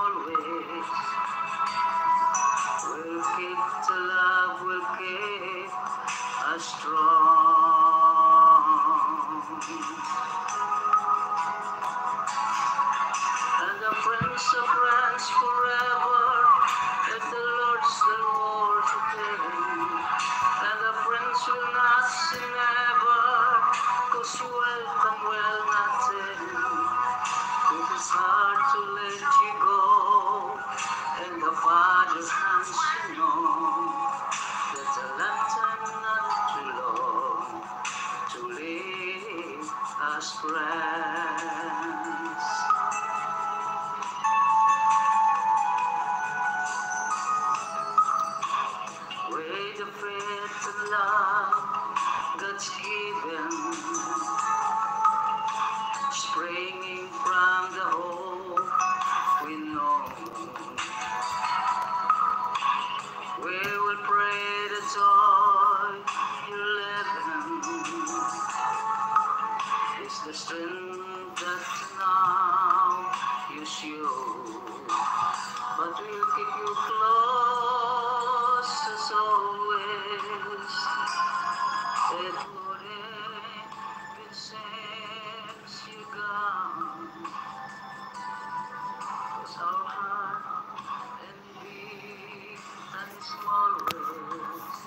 always. We'll keep the love, we'll keep us strong. And the Prince of France forever, let the Lord's the Lord today. And the Prince will not sin ever, 'cause you welcome well nothing. It is hard to let you go, and the Father's hands you know. That's a lifetime not too long to live as friends. With the faith and love God's given, springing from the hope we know, we will pray the joy you live in. It's the strength that now you show, but we'll keep you close as always. It wouldn't be since you gone, 'cause our heart and big and small ways,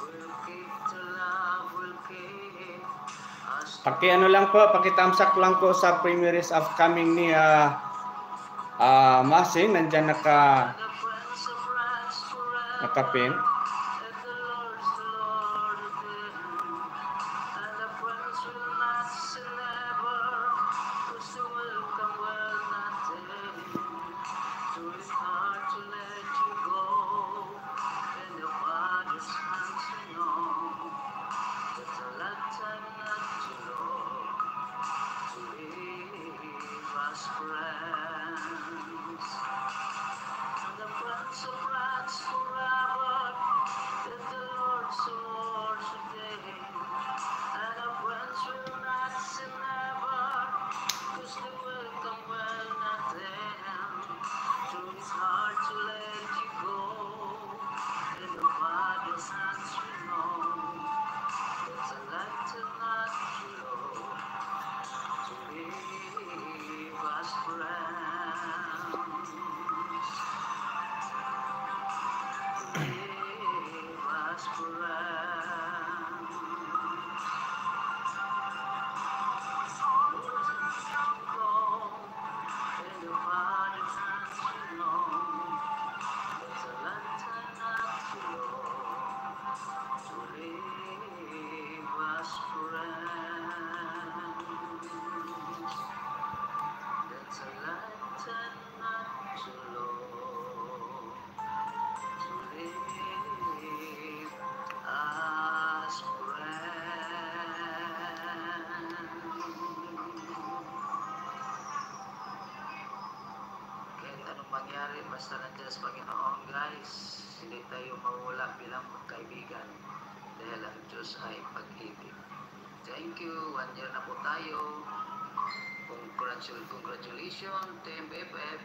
we'll keep the love, we'll keep us. Ano lang po, pakitamsak lang po sa premieres upcoming ni Masing, nandyan nakapin. Mangyari basta nandiyan sa Panginoon, guys. Hindi tayo mawala bilang magkaibigan dahil ang Diyos ay pag-ibig. Thank you. 1 year na po tayo. Congratulations, Team FF.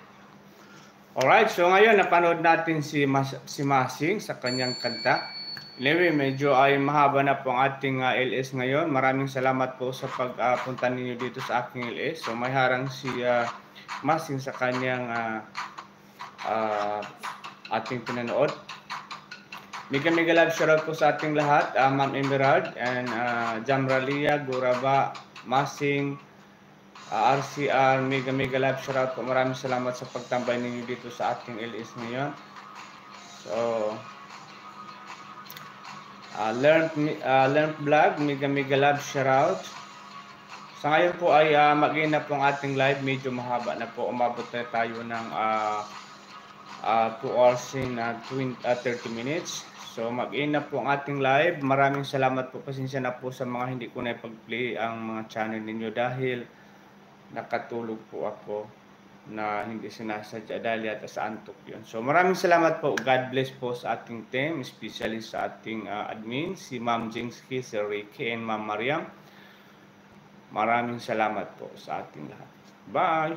Alright, so ngayon napanood natin si Masing sa kanyang kanta. Anyway, medyo ay mahaba na po ang ating LS ngayon. Maraming salamat po sa pagpunta ninyo dito sa aking LS. So may harang si Masing sa kanyang ating pinanood. Mega love shoutout po sa ating lahat, Ma'am Emerald and Jamralia, Guraba, Masing, RCR, mega love shoutout po. Maraming salamat sa pagtambay ninyo dito sa ating LS ngayon. So Learn Vlog, mega love shoutout. Sa ngayon po ay mag-in na po ang ating live, medyo mahaba na po, umabot na tayo ng 2 hours and 30 minutes. So mag-in na po ang ating live. Maraming salamat po, pasensya na po sa mga hindi ko na ipag-play ang mga channel ninyo dahil nakatulog po ako na hindi sinasadya dahil yata sa antok yun. So maraming salamat po, God bless po sa ating team, especially sa ating admin, si Ma'am Jingsky, si Ricky and Ma'am Mariam. Maraming salamat po sa ating lahat. Bye!